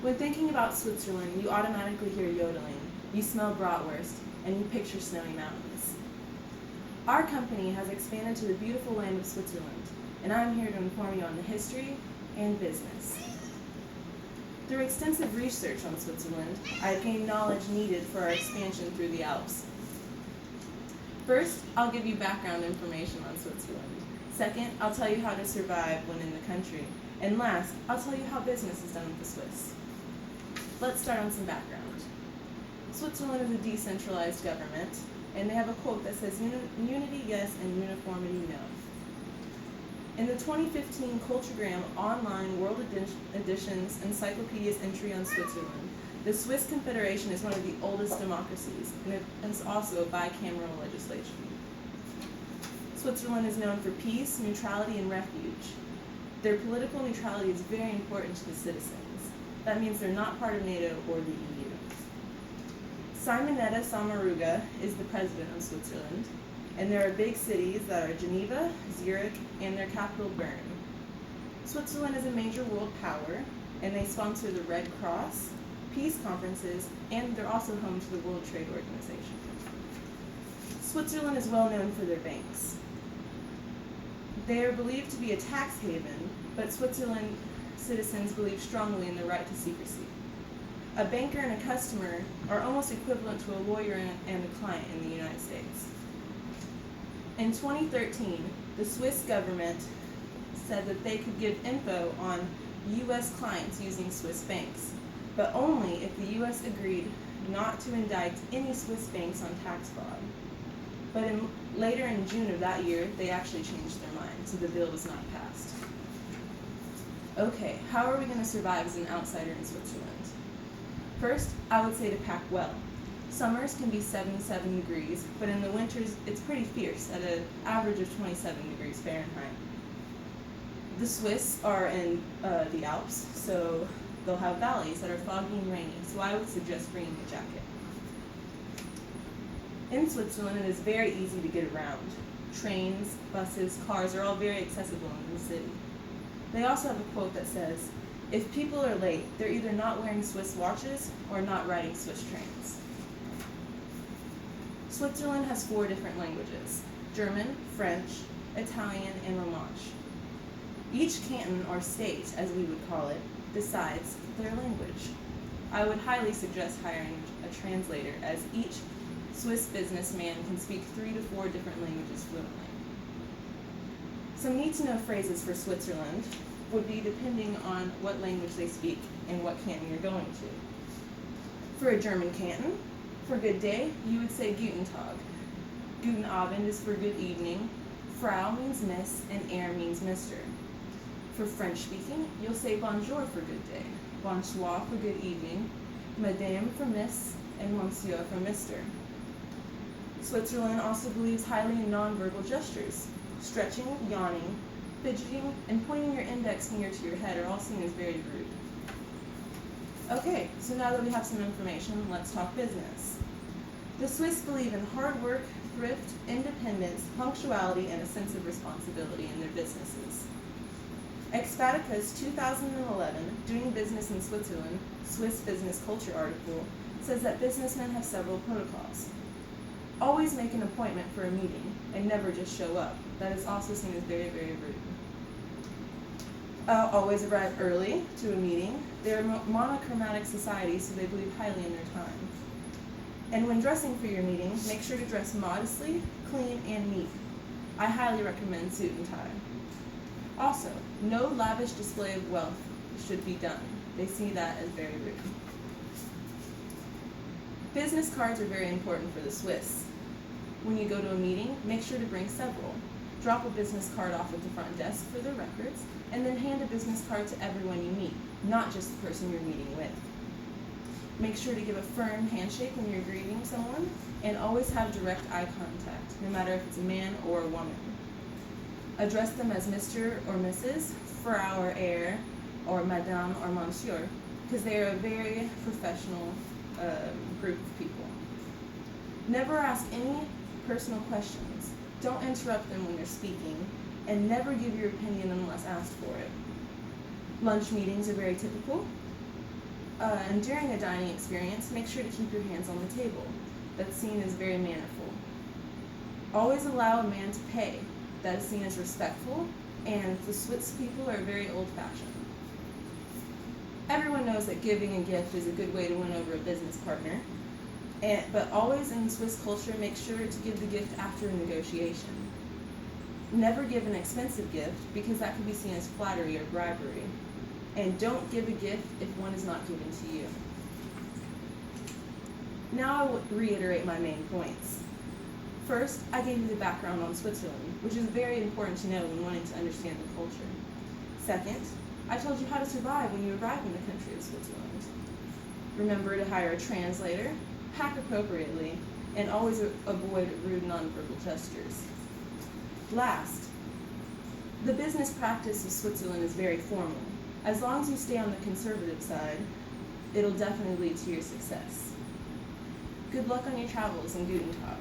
When thinking about Switzerland, you automatically hear yodeling, you smell bratwurst, and you picture snowy mountains. Our company has expanded to the beautiful land of Switzerland, and I'm here to inform you on the history and business. Through extensive research on Switzerland, I've gained knowledge needed for our expansion through the Alps. First, I'll give you background information on Switzerland. Second, I'll tell you how to survive when in the country. And last, I'll tell you how business is done with the Swiss. Let's start on some background. Switzerland is a decentralized government, and they have a quote that says, unity yes and uniformity no. In the 2015 Culturegram Online World Editions Encyclopedia's entry on Switzerland, the Swiss Confederation is one of the oldest democracies, and it is also a bicameral legislation. Switzerland is known for peace, neutrality, and refuge. Their political neutrality is very important to the citizens. That means they're not part of NATO or the EU. Simonetta Sommaruga is the president of Switzerland, and there are big cities that are Geneva, Zurich, and their capital, Bern. Switzerland is a major world power, and they sponsor the Red Cross, peace conferences, and they're also home to the World Trade Organization. Switzerland is well known for their banks. They are believed to be a tax haven, but Switzerland citizens believe strongly in the right to secrecy. A banker and a customer are almost equivalent to a lawyer and a client in the United States. In 2013, the Swiss government said that they could give info on U.S. clients using Swiss banks, but only if the U.S. agreed not to indict any Swiss banks on tax fraud. But later in June of that year, they actually changed their mind, so the bill was not passed. Okay, how are we going to survive as an outsider in Switzerland? First, I would say to pack well. Summers can be 77 degrees, but in the winters, it's pretty fierce at an average of 27 degrees Fahrenheit. The Swiss are in the Alps, so they'll have valleys that are foggy and rainy, so I would suggest bringing a jacket. In Switzerland, it is very easy to get around. Trains, buses, cars are all very accessible in the city. They also have a quote that says, if people are late, they're either not wearing Swiss watches or not riding Swiss trains. Switzerland has 4 different languages: German, French, Italian, and Romansh. Each canton, or state as we would call it, decides their language. I would highly suggest hiring a translator, as each Swiss businessman can speak 3 to 4 different languages fluently. Some need-to-know phrases for Switzerland would be depending on what language they speak and what canton you're going to. For a German canton, for good day, you would say Guten Tag. Guten Abend is for good evening, Frau means miss, and Er means Mr. For French speaking, you'll say bonjour for good day, bonsoir for good evening, madame for miss, and monsieur for Mr. Switzerland also believes highly in nonverbal gestures. Stretching, yawning, fidgeting, and pointing your index finger to your head are all seen as very rude. Okay, so now that we have some information, let's talk business. The Swiss believe in hard work, thrift, independence, punctuality, and a sense of responsibility in their businesses. Expatica's 2011 Doing Business in Switzerland, Swiss Business Culture article says that businessmen have several protocols. Always make an appointment for a meeting and never just show up. That is also seen as very, very rude. Always arrive early to a meeting. They're a monochromatic society, so they believe highly in their time. And when dressing for your meeting, make sure to dress modestly, clean, and neat. I highly recommend suit and tie. Also, no lavish display of wealth should be done. They see that as very rude. Business cards are very important for the Swiss. When you go to a meeting, make sure to bring several. Drop a business card off at the front desk for their records, and then hand a business card to everyone you meet, not just the person you're meeting with. Make sure to give a firm handshake when you're greeting someone, and always have direct eye contact, no matter if it's a man or a woman. Address them as Mr. or Mrs., Frau or Herr, or Madame or Monsieur, because they are a very professional group of people. Never ask any personal questions. Don't interrupt them when they're speaking, and never give your opinion unless asked for it. Lunch meetings are very typical. And during a dining experience, make sure to keep your hands on the table. That's seen as very mannerful. Always allow a man to pay. That is seen as respectful, and the Swiss people are very old-fashioned. Everyone knows that giving a gift is a good way to win over a business partner, but always in Swiss culture, make sure to give the gift after a negotiation. Never give an expensive gift because that could be seen as flattery or bribery. And don't give a gift if one is not given to you. Now I will reiterate my main points. First, I gave you the background on Switzerland, which is very important to know when wanting to understand the culture. Second, I told you how to survive when you arrive in the country of Switzerland. Remember to hire a translator, pack appropriately, and always avoid rude nonverbal gestures. Last, the business practice of Switzerland is very formal. As long as you stay on the conservative side, it'll definitely lead to your success. Good luck on your travels, and Guten Tag.